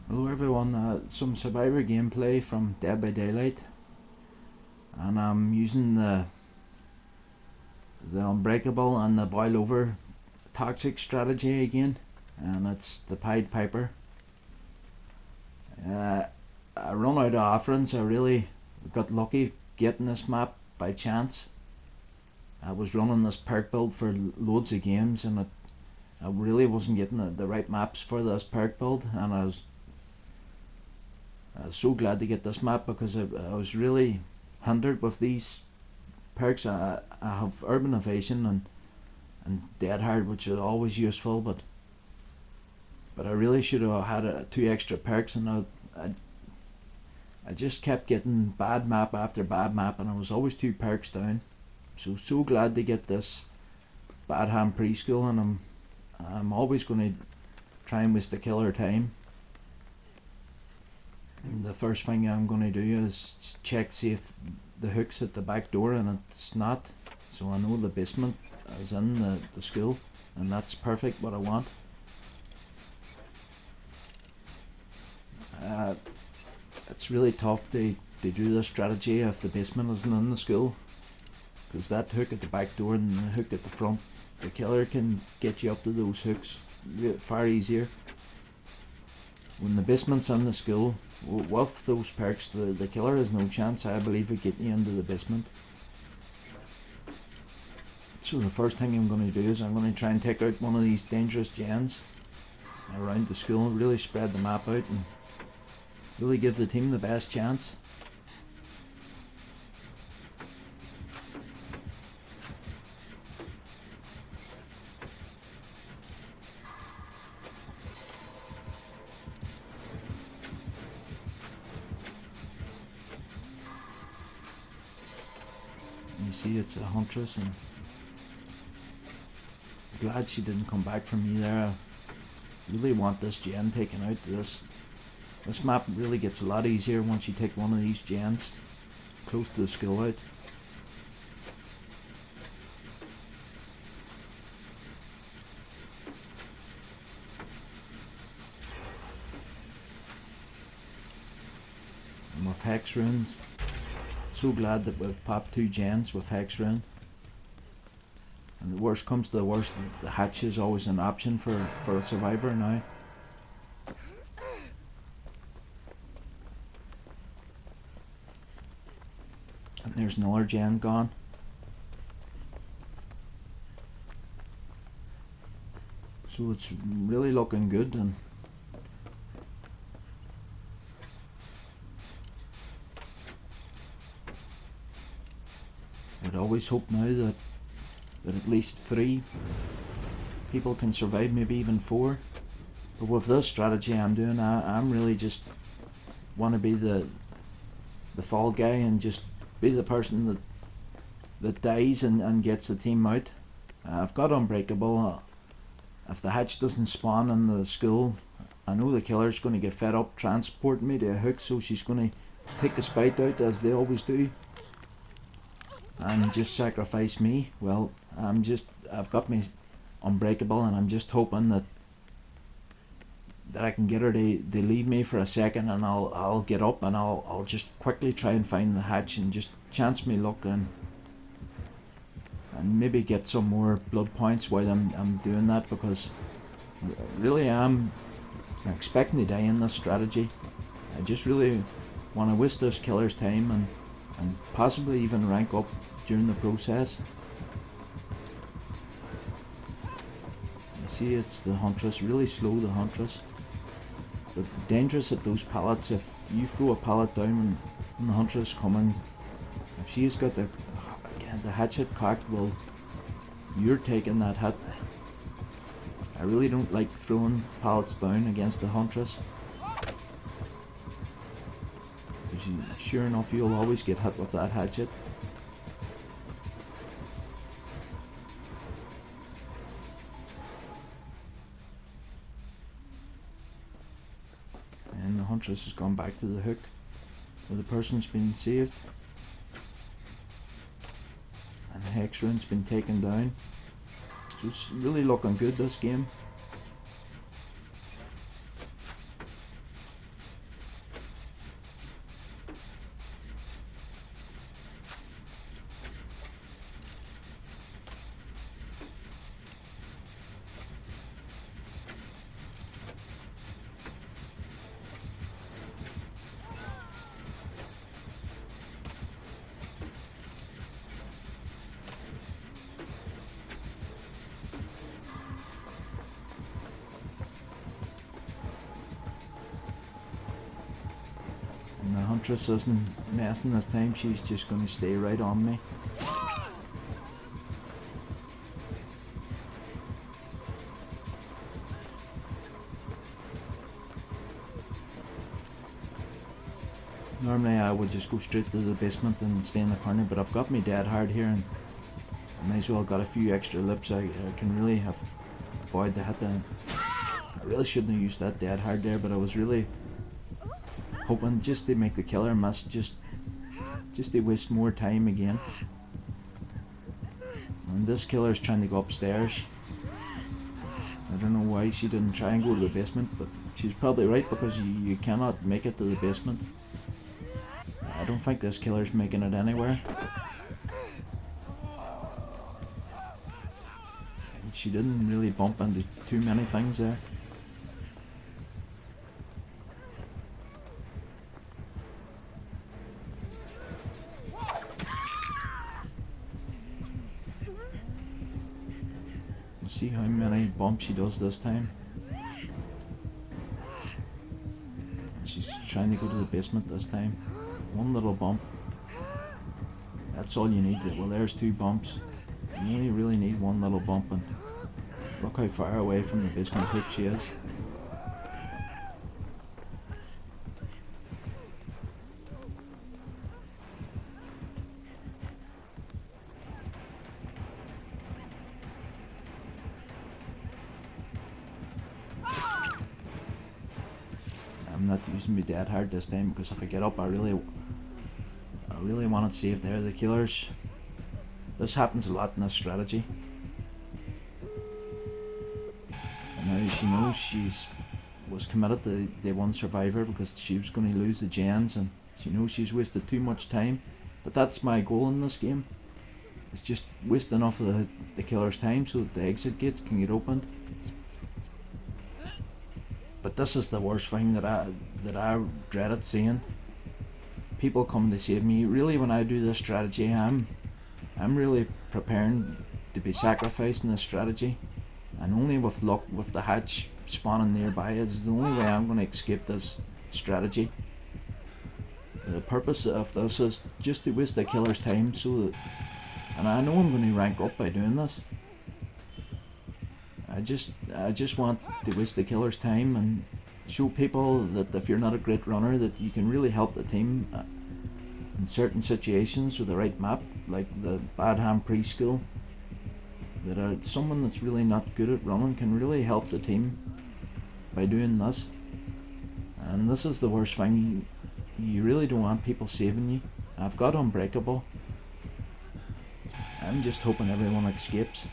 Hello everyone, some Survivor gameplay from Dead by Daylight, and I'm using the Unbreakable and the Boil Over toxic strategy again, and it's the Pied Piper. I run out of offerings. I really got lucky getting this map by chance. I was running this perk build for loads of games, and I really wasn't getting the right maps for this perk build, and I was so glad to get this map because I was really hindered with these perks. I have Urban Evasion and Dead Hard, which is always useful, but I really should have had 2 extra perks, and I just kept getting bad map after bad map, and I was always 2 perks down. So glad to get this Bad Hand Preschool, and I'm always going to try and waste the killer time. The first thing I'm going to do is check, see if the hook's at the back door, and it's not, so I know the basement is in the school, and that's perfect what I want. It's really tough to do this strategy if the basement isn't in the school, because that hook at the back door and the hook at the front, the killer can get you up to those hooks far easier. When the basement's in the school, with those perks, the killer has no chance, I believe, of getting you into the basement. So the first thing I'm going to do is I'm going to try and take out one of these dangerous gens around the school, really spread the map out and really give the team the best chance. You see, it's a huntress, and I'm glad she didn't come back for me there. I really want this gen taken out. This map really gets a lot easier once you take one of these gens close to the school out. And with Hex Runes, so glad that we've popped 2 gens with Hex Rune. And the worst comes to the worst, the hatch is always an option for a survivor now. And there's another gen gone. So it's really looking good, and I'd always hope now that at least 3 people can survive, maybe even 4. But with this strategy I'm doing, I'm really just want to be the fall guy and just be the person that dies and gets the team out. I've got Unbreakable. If the hatch doesn't spawn in the school, I know the killer's going to get fed up transporting me to a hook, so she's going to take the spite out, as they always do, and just sacrifice me. Well, I've got me Unbreakable, and I'm just hoping that I can get her to leave me for a second, and I'll get up and I'll just quickly try and find the hatch and just chance me luck and maybe get some more blood points while I'm doing that, because really I'm expecting to die in this strategy. I just really want to waste this killer's time and possibly even rank up during the process. You see, it's the huntress, really slow, the huntress, but dangerous at those pallets. If you throw a pallet down and the huntress coming, if she's got the hatchet cocked, well, you're taking that hit. I really don't like throwing pallets down against the huntress, because sure enough you'll always get hit with that hatchet. And the huntress has gone back to the hook where the person's been saved, and the Hex Rune's been taken down. So it's really looking good, this game. Huntress isn't messing this time, she's just going to stay right on me. Normally I would just go straight to the basement and stay in the corner, but I've got me dead hard here and I may as well got a few extra lips. I can really have avoid the hit. I really shouldn't have used that dead hard there, but I was really hoping just to make the killer miss, just to waste more time again. And this killer's trying to go upstairs. I don't know why she didn't try and go to the basement, but she's probably right, because you cannot make it to the basement. I don't think this killer's making it anywhere. And she didn't really bump into too many things there. Let's see how many bumps she does this time. She's trying to go to the basement this time. One little bump. That's all you need. Well, there's 2 bumps. You only really need one little bump, and look how far away from the basement hook she is. I'm not using me dead hard this time, because if I get up I really want to save there the killers. This happens a lot in this strategy. And now she knows was committed to the one survivor, because she was going to lose the gens, and she knows she's wasted too much time. But that's my goal in this game. It's just waste enough of the killer's time so that the exit gates can get opened. But this is the worst thing that I dreaded seeing. People come to save me. Really, when I do this strategy, I'm really preparing to be sacrificed in this strategy. And only with luck, with the hatch spawning nearby, it's the only way I'm going to escape this strategy. The purpose of this is just to waste the killer's time, so that, and I know I'm going to rank up by doing this. I just want to waste the killer's time and show people that if you're not a great runner, that you can really help the team in certain situations with the right map, like the Badham preschool. That someone that's really not good at running can really help the team by doing this. And this is the worst thing. You really don't want people saving you. I've got Unbreakable. I'm just hoping everyone escapes.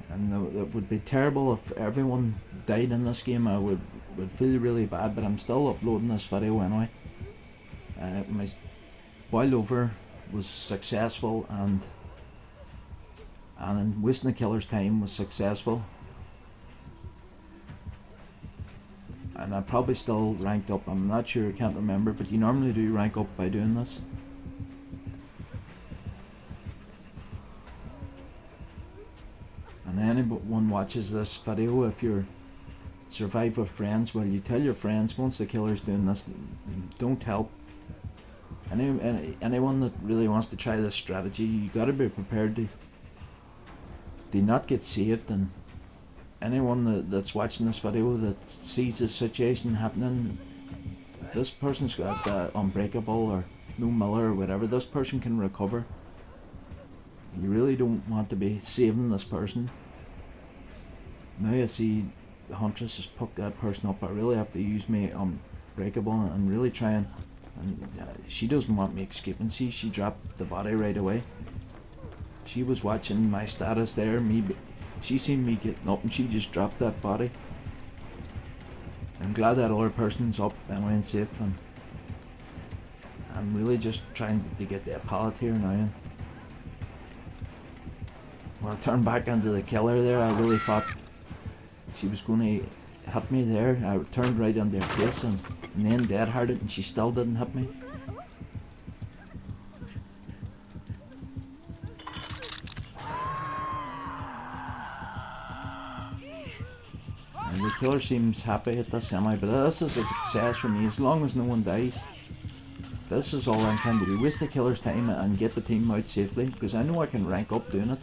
And it would be terrible if everyone died in this game. I would feel really bad, but I'm still uploading this video anyway. My boil over was successful, and wasting the killer's time was successful. And I probably still ranked up. I'm not sure, I can't remember, but you normally do rank up by doing this. And anyone watches this video, if you're survive with friends, well, you tell your friends once the killer's doing this, don't help. Anyone that really wants to try this strategy, you got to be prepared to not get saved. And anyone that's watching this video that sees this situation happening, this person's got Unbreakable or no Miller or whatever, this person can recover. You really don't want to be saving this person. Now I see the Huntress has picked that person up. I really have to use my Unbreakable and really try and she doesn't want me escaping. See, she dropped the body right away. She was watching my status there. She seen me getting up and she just dropped that body. I'm glad that other person's up anyway and safe, and I'm really just trying to get the pallet here now. And when I turned back into the killer there, I really thought she was going to hit me there. I turned right into her face and then dead-hearted, and she still didn't hit me. killer seems happy at this semi, but this is a success for me as long as no one dies. This is all I'm trying to do, waste the killer's time and get the team out safely, because I know I can rank up doing it.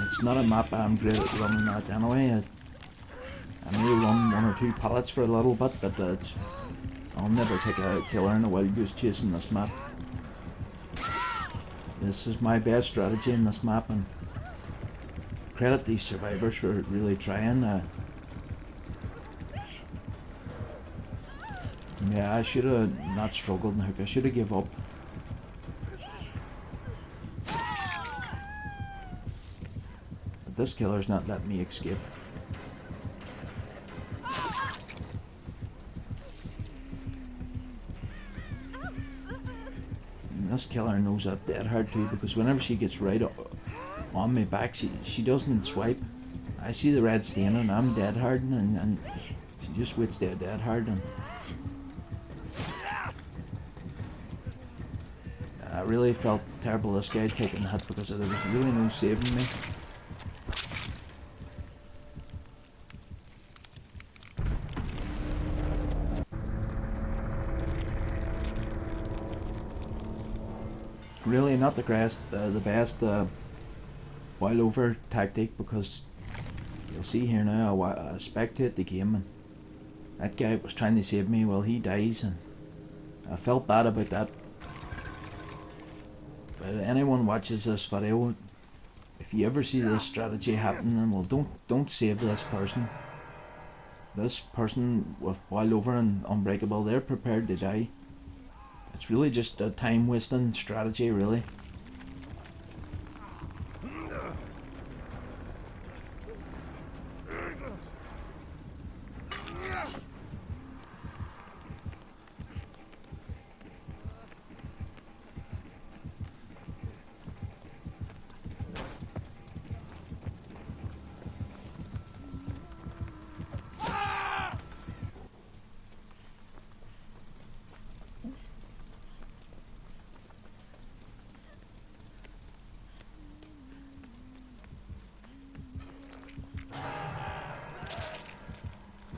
It's not a map I'm great at running at anyway. I may run 1 or 2 pallets for a little bit, but I'll never take a killer in a wild goose chase in this map. This is my best strategy in this map, and credit these survivors for really trying. Yeah, I should have not struggled in hook. I should have give up. But this killer's not letting me escape. And this killer knows that dead hard too, because whenever she gets right on my back, she doesn't swipe. I see the red stain and I'm dead hard, and she just waits there dead hard. And I really felt terrible this guy taking a hit, because there was really no saving me. Really not the best while over tactic, because you'll see here now I spectate the game and that guy was trying to save me. Well, he dies, and I felt bad about that. But anyone watches this video, if you ever see this strategy happening, well, don't save this person. This person with boiled over and unbreakable, they're prepared to die. It's really just a time wasting strategy, really.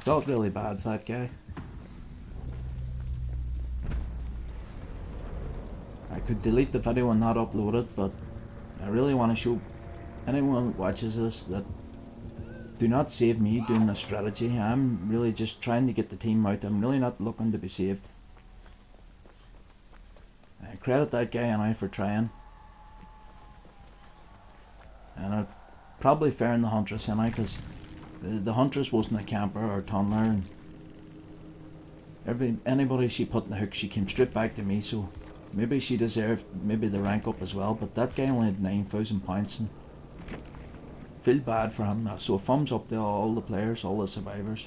Felt really bad for that guy. I could delete the video and not upload it, but I really want to show anyone who watches this that do not save me doing this strategy. I'm really just trying to get the team out. I'm really not looking to be saved. I credit that guy and I for trying. And I'd probably fair in the Huntress anyway, because the Huntress wasn't a camper or tunneler, and anybody she put in the hook, she came straight back to me, so maybe she deserved maybe the rank up as well. But that guy only had 9,000 points, and feel bad for him now. So a thumbs up to all the players, all the survivors.